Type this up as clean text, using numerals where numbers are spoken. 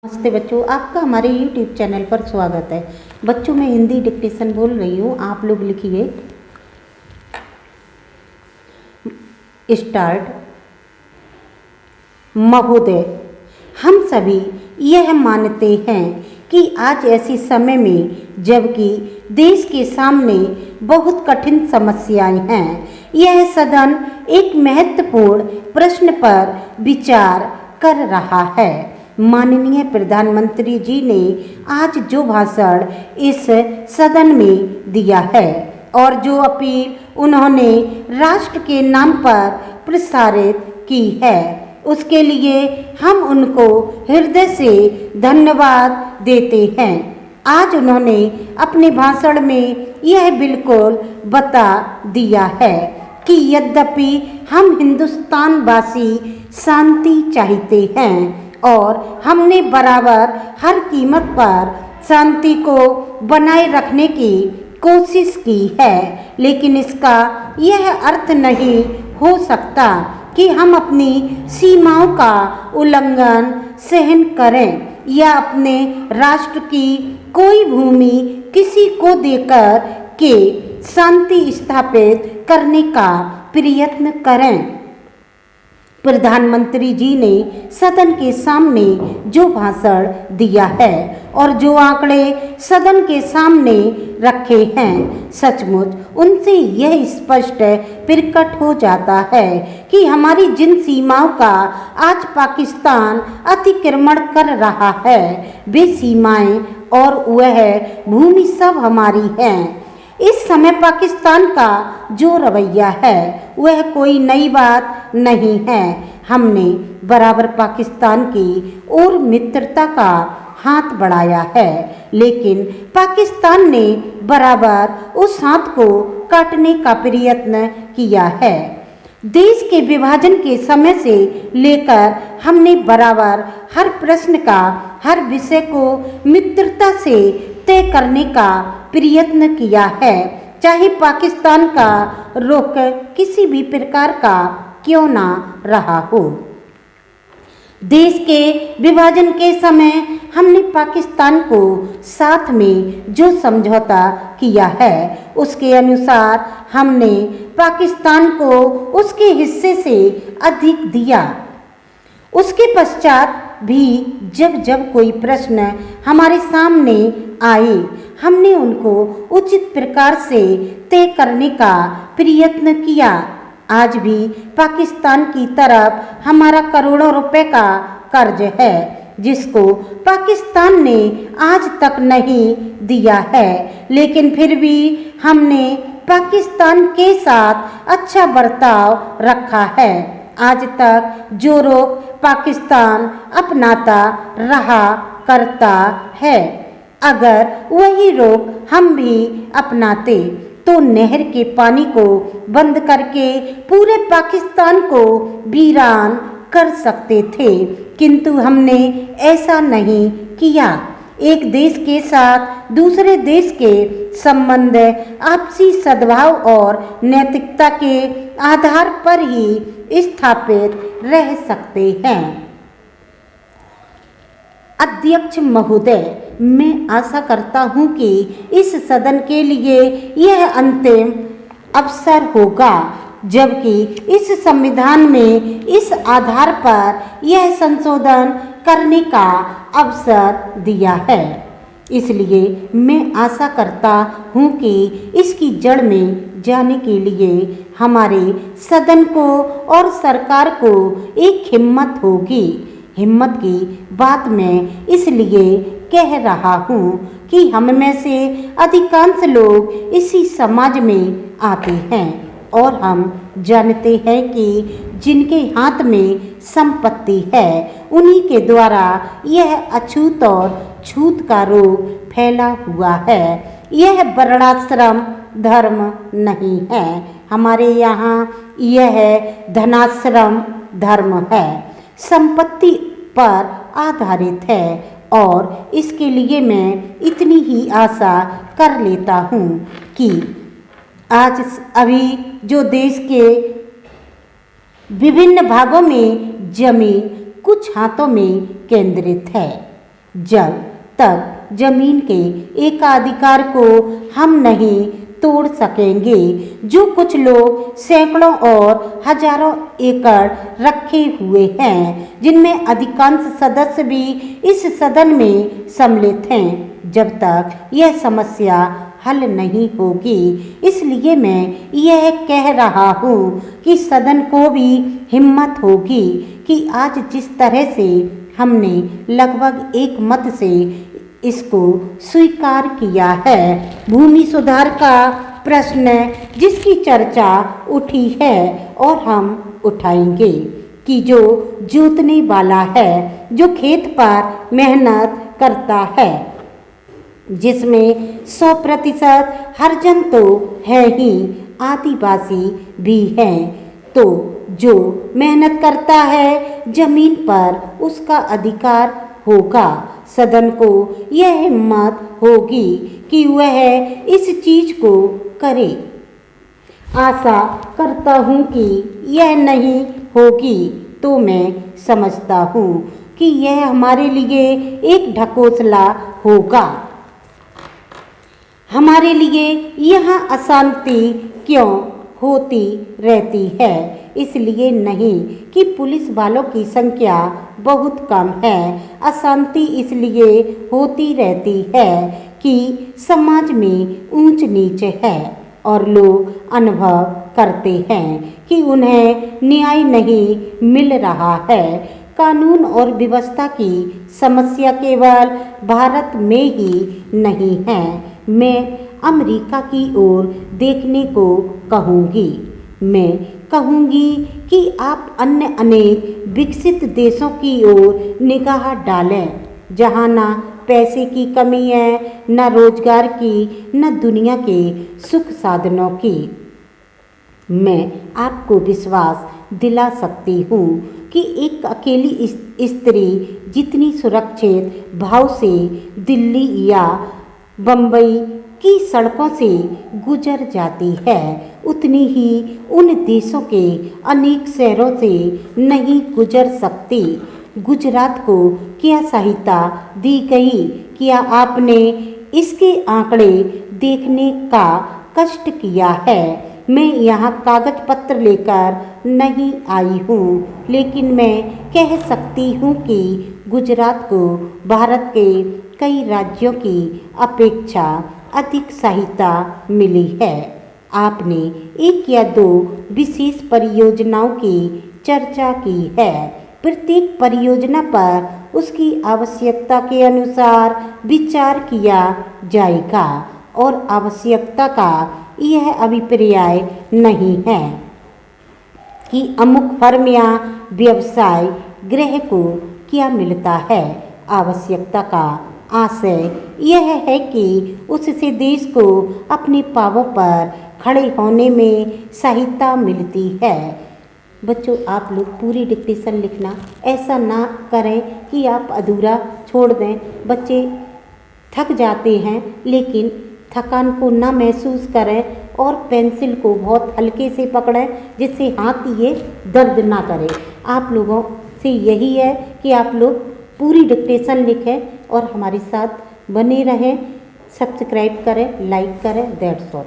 नमस्ते बच्चों, आपका हमारे YouTube चैनल पर स्वागत है। बच्चों, मैं हिंदी डिक्टेशन बोल रही हूँ, आप लोग लिखिए। स्टार्ट। महोदय, हम सभी यह मानते हैं कि आज ऐसे समय में जबकि देश के सामने बहुत कठिन समस्याएं हैं, यह सदन एक महत्वपूर्ण प्रश्न पर विचार कर रहा है। माननीय प्रधानमंत्री जी ने आज जो भाषण इस सदन में दिया है और जो अपील उन्होंने राष्ट्र के नाम पर प्रसारित की है, उसके लिए हम उनको हृदय से धन्यवाद देते हैं। आज उन्होंने अपने भाषण में यह बिल्कुल बता दिया है कि यद्यपि हम हिंदुस्तानवासी शांति चाहते हैं और हमने बराबर हर कीमत पर शांति को बनाए रखने की कोशिश की है, लेकिन इसका यह अर्थ नहीं हो सकता कि हम अपनी सीमाओं का उल्लंघन सहन करें या अपने राष्ट्र की कोई भूमि किसी को देकर के शांति स्थापित करने का प्रयत्न करें। प्रधानमंत्री जी ने सदन के सामने जो भाषण दिया है और जो आंकड़े सदन के सामने रखे हैं, सचमुच उनसे यह स्पष्ट प्रकट हो जाता है कि हमारी जिन सीमाओं का आज पाकिस्तान अतिक्रमण कर रहा है, वे सीमाएं और वह भूमि सब हमारी हैं। इस समय पाकिस्तान का जो रवैया है वह कोई नई बात नहीं है। हमने बराबर पाकिस्तान की ओर मित्रता का हाथ बढ़ाया है, लेकिन पाकिस्तान ने बराबर उस हाथ को काटने का प्रयत्न किया है। देश के विभाजन के समय से लेकर हमने बराबर हर प्रश्न का, हर विषय को मित्रता से तय करने का प्रयत्न किया है, चाहे पाकिस्तान का रुख किसी भी प्रकार का क्यों ना रहा हो। देश के विभाजन के समय हमने पाकिस्तान को साथ में जो समझौता किया है, उसके अनुसार हमने पाकिस्तान को उसके हिस्से से अधिक दिया। उसके पश्चात भी जब जब कोई प्रश्न हमारे सामने आए, हमने उनको उचित प्रकार से तय करने का प्रयत्न किया। आज भी पाकिस्तान की तरफ हमारा करोड़ों रुपए का कर्ज है, जिसको पाकिस्तान ने आज तक नहीं दिया है, लेकिन फिर भी हमने पाकिस्तान के साथ अच्छा बर्ताव रखा है। आज तक जो रुख पाकिस्तान अपनाता रहा करता है, अगर वही रुख हम भी अपनाते तो नहर के पानी को बंद करके पूरे पाकिस्तान को वीरान कर सकते थे, किंतु हमने ऐसा नहीं किया। एक देश के साथ दूसरे देश के संबंध आपसी सद्भाव और नैतिकता के आधार पर ही स्थापित रह सकते हैं। अध्यक्ष महोदय, मैं आशा करता हूं कि इस सदन के लिए यह अंतिम अवसर होगा, जबकि इस संविधान में इस आधार पर यह संशोधन करने का अवसर दिया है। इसलिए मैं आशा करता हूं कि इसकी जड़ में जाने के लिए हमारे सदन को और सरकार को एक हिम्मत होगी। हिम्मत की बात मैं इसलिए कह रहा हूँ कि हम में से अधिकांश लोग इसी समाज में आते हैं और हम जानते हैं कि जिनके हाथ में संपत्ति है, उन्हीं के द्वारा यह अछूत और छूत का रोग फैला हुआ है। यह वर्णाश्रम धर्म नहीं है, हमारे यहाँ यह धनाश्रम धर्म है, संपत्ति पर आधारित है और इसके लिए मैं इतनी ही आशा कर लेता हूँ कि आज अभी जो देश के विभिन्न भागों में जमीन कुछ हाथों में केंद्रित है, जब तक जमीन के एकाधिकार को हम नहीं तोड़ सकेंगे। जो कुछ लोग सैकड़ों और हजारों एकड़ रखे हुए हैं, जिनमें अधिकांश सदस्य भी इस सदन में सम्मिलित हैं, जब तक यह समस्या हल नहीं होगी। इसलिए मैं यह कह रहा हूँ कि सदन को भी हिम्मत होगी कि आज जिस तरह से हमने लगभग एक मत से इसको स्वीकार किया है, भूमि सुधार का प्रश्न जिसकी चर्चा उठी है और हम उठाएंगे कि जो जोतने वाला है, जो खेत पर मेहनत करता है, जिसमें 100% हरिजन तो है ही, आदिवासी भी हैं, तो जो मेहनत करता है जमीन पर उसका अधिकार होगा। सदन को यह हिम्मत होगी कि वह इस चीज को करे। आशा करता हूँ कि यह नहीं होगी, तो मैं समझता हूँ कि यह हमारे लिए एक ढकोसला होगा। हमारे लिए यहाँ अशांति क्यों होती रहती है? इसलिए नहीं कि पुलिस वालों की संख्या बहुत कम है। अशांति इसलिए होती रहती है कि समाज में ऊंच नीच है और लोग अनुभव करते हैं कि उन्हें न्याय नहीं मिल रहा है। कानून और व्यवस्था की समस्या केवल भारत में ही नहीं है। मैं अमेरिका की ओर देखने को कहूँगी। मैं कहूँगी कि आप अन्य अनेक विकसित देशों की ओर निगाह डालें, जहाँ ना पैसे की कमी है, न रोजगार की, न दुनिया के सुख साधनों की। मैं आपको विश्वास दिला सकती हूँ कि एक अकेली स्त्री जितनी सुरक्षित भाव से दिल्ली या बम्बई की सड़कों से गुजर जाती है, उतनी ही उन देशों के अनेक शहरों से नहीं गुजर सकती। गुजरात को क्या सहायता दी गई? क्या आपने इसके आंकड़े देखने का कष्ट किया है? मैं यहाँ कागज पत्र लेकर नहीं आई हूँ, लेकिन मैं कह सकती हूँ कि गुजरात को भारत के कई राज्यों की अपेक्षा अधिक सहायता मिली है। आपने एक या दो विशेष परियोजनाओं की चर्चा की है। प्रत्येक परियोजना पर उसकी आवश्यकता के अनुसार विचार किया जाएगा और आवश्यकता का यह अभिप्राय नहीं है कि अमुक फर्म या व्यवसाय गृह को क्या मिलता है। आवश्यकता का आशय यह है कि उससे देश को अपने पांवों पर खड़े होने में सहायता मिलती है। बच्चों, आप लोग पूरी डिक्टेशन लिखना, ऐसा ना करें कि आप अधूरा छोड़ दें। बच्चे थक जाते हैं, लेकिन थकान को ना महसूस करें और पेंसिल को बहुत हल्के से पकड़ें, जिससे हाथ ये दर्द ना करे। आप लोगों से यही है कि आप लोग पूरी डिक्टेशन लिखें और हमारे साथ बने रहें। सब्सक्राइब करें, लाइक करें। That's all.